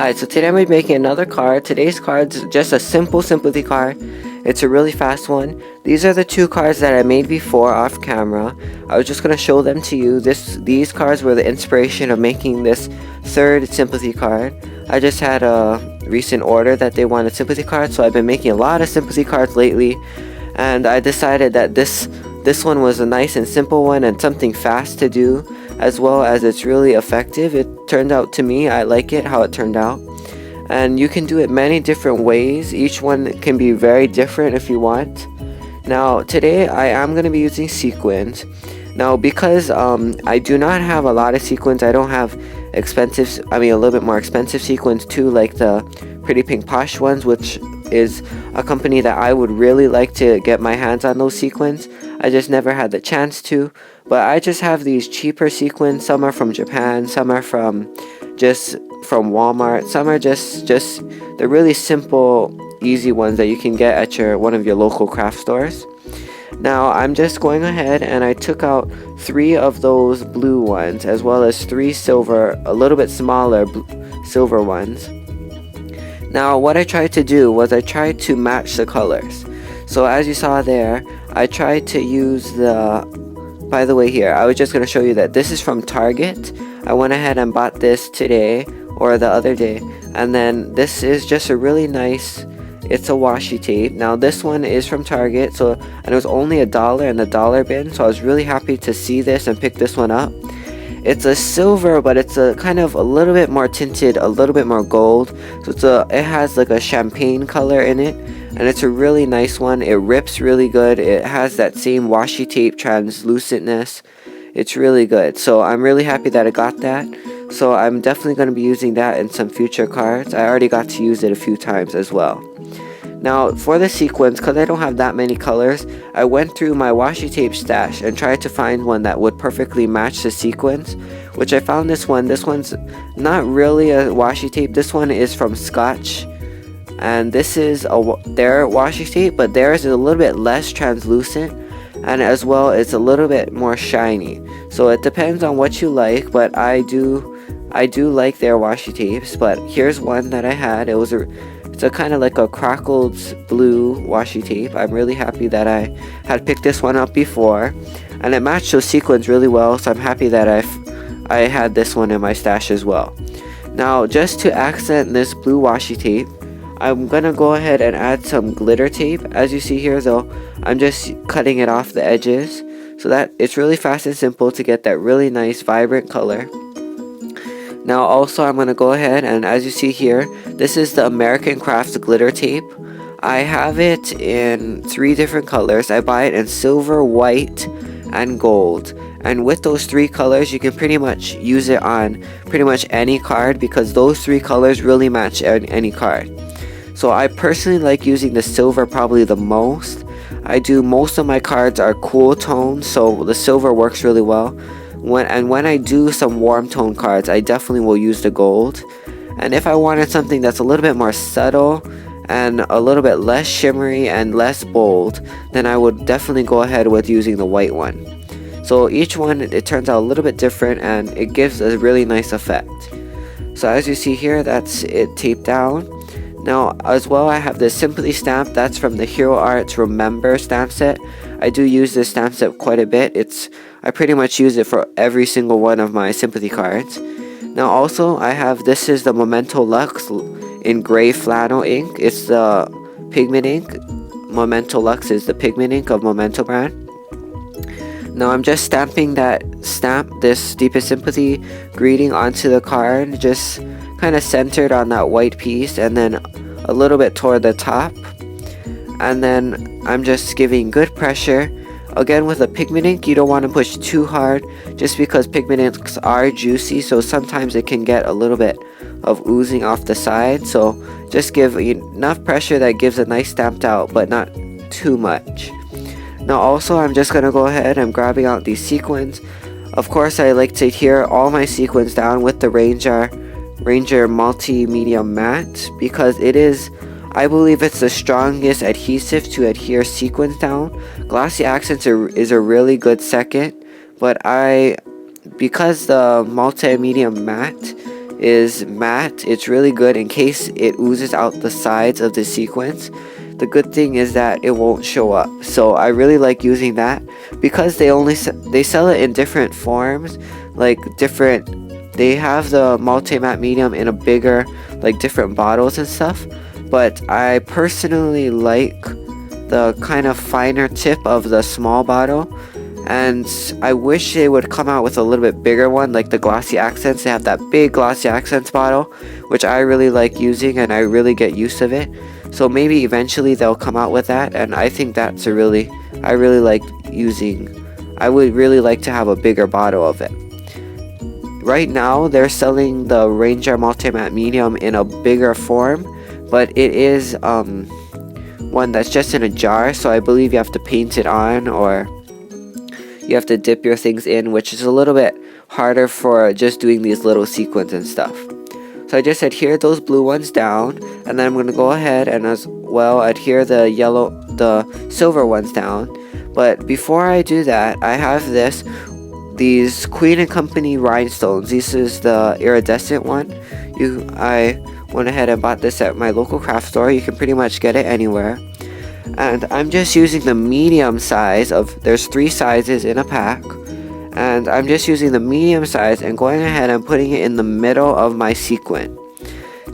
Hi, so today I'm going to be making another card. Today's card's just a simple sympathy card. It's a really fast one. These are the two cards that I made before off camera. I was just going to show them to you. These cards were the inspiration of making this third sympathy card. I just had a recent order that they wanted sympathy cards, so I've been making a lot of sympathy cards lately. And I decided that this one was a nice and simple one and something fast to do, as well as it's really effective. It turned out to me, I like it how it turned out. And you can do it many different ways. Each one can be very different if you want. Now today I am going to be using sequins. Now because I do not have a lot of sequins, I don't have a little bit more expensive sequins too, like the Pretty Pink Posh ones, which is a company that I would really like to get my hands on those sequins. I just never had the chance to, but I just have these cheaper sequins. Some are from Japan, some are from Walmart, some are just the really simple, easy ones that you can get at one of your local craft stores. Now I'm just going ahead and I took out 3 of those blue ones, as well as 3 silver, a little bit smaller silver ones. Now what I tried to do was I tried to match the colors. So as you saw there, I tried to use by the way here, I was just going to show you that this is from Target. I went ahead and bought this today or the other day. And then this is just a really nice, it's a washi tape. Now this one is from Target, and it was only $1 in the dollar bin. So I was really happy to see this and pick this one up. It's a silver, but it's a kind of a little bit more tinted, a little bit more gold. So it has like a champagne color in it, and it's a really nice one. It rips really good. It has that same washi tape translucentness. It's really good. So I'm really happy that I got that. So I'm definitely going to be using that in some future cards. I already got to use it a few times as well. Now for the sequins, because I don't have that many colors, I went through my washi tape stash and tried to find one that would perfectly match the sequins, which I found this one. This one's not really a washi tape. This one is from Scotch, and this is their washi tape, but theirs is a little bit less translucent, and as well it's a little bit more shiny. So it depends on what you like, but I do like their washi tapes. But here's one that I had. It's a kind of like a crackled blue washi tape. I'm really happy that I had picked this one up before, and it matched those sequins really well, so I'm happy that I had this one in my stash as well. Now just to accent this blue washi tape, I'm gonna go ahead and add some glitter tape. As you see here though, I'm just cutting it off the edges so that it's really fast and simple to get that really nice vibrant color. Now also I'm going to go ahead and, as you see here, this is the American Crafts glitter tape. I have it in 3 different colors. I buy it in silver, white, and gold. And with those 3 colors, you can pretty much use it on pretty much any card, because those 3 colors really match any card. So I personally like using the silver probably the most. Most of my cards are cool tones, so the silver works really well. When I do some warm tone cards, I definitely will use the gold. And if I wanted something that's a little bit more subtle and a little bit less shimmery and less bold, then I would definitely go ahead with using the white one. So each one, it turns out a little bit different, and it gives a really nice effect. So as you see here, that's it taped down. Now as well, I have this Sympathy stamp. That's from the Hero Arts Remember stamp set. I do use this stamp set quite a bit. I pretty much use it for every single one of my Sympathy cards. Now also this is the Memento Lux in gray flannel ink. It's the pigment ink. Memento Lux is the pigment ink of Memento brand. Now I'm just stamping this Deepest Sympathy greeting onto the card, just kind of centered on that white piece, and then a little bit toward the top. And then I'm just giving good pressure. Again, with a pigment ink, you don't want to push too hard, just because pigment inks are juicy, so sometimes it can get a little bit of oozing off the side. So just give enough pressure that gives a nice stamped out, but not too much. Now also, I'm just going to go ahead and grabbing out these sequins. Of course, I like to adhere all my sequins down with the Ranger Multimedia Matte, because I believe it's the strongest adhesive to adhere sequins down. Glossy Accents is a really good second, but because the Multimedia Matte is matte. It's really good in case it oozes out the sides of the sequins. The good thing is that it won't show up. So I really like using that because they sell it in different forms, like they have the multi-matte medium in a bigger, like different bottles and stuff. But I personally like the kind of finer tip of the small bottle, and I wish they would come out with a little bit bigger one, like the glossy accents. They have that big glossy accents bottle, which I really like using and I really get use of it. So maybe eventually they'll come out with that, and I think I really like using. I would really like to have a bigger bottle of it. Right now they're selling the Ranger Multi-Matte Medium in a bigger form, but it is one that's just in a jar, so I believe you have to paint it on, or you have to dip your things in, which is a little bit harder for just doing these little sequins and stuff. So I just adhere those blue ones down, and then I'm going to go ahead and as well adhere the silver ones down. But before I do that, I have these Queen & Company rhinestones. This is the iridescent one. I went ahead and bought this at my local craft store. You can pretty much get it anywhere. And I'm just using the medium size there's 3 sizes in a pack. And I'm just using the medium size and going ahead and putting it in the middle of my sequin.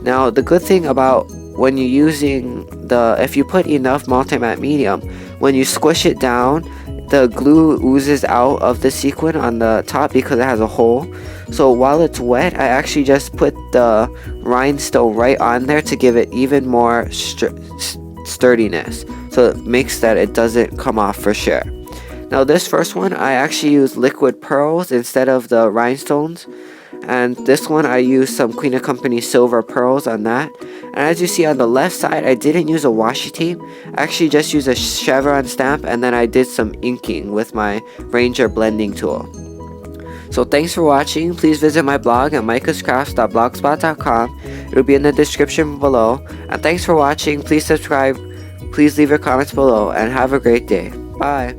Now, the good thing about when you're using if you put enough multi-matte medium, when you squish it down, the glue oozes out of the sequin on the top because it has a hole. So while it's wet, I actually just put the rhinestone right on there to give it even more sturdiness. So it makes that it doesn't come off for sure. Now this first one, I actually use liquid pearls instead of the rhinestones. And this one, I used some Queen & Company silver pearls on that. And as you see on the left side, I didn't use a washi tape. I actually just used a chevron stamp, and then I did some inking with my Ranger blending tool. So thanks for watching. Please visit my blog at micahscrafts.blogspot.com. It'll be in the description below. And thanks for watching. Please subscribe. Please leave your comments below, and have a great day. Bye.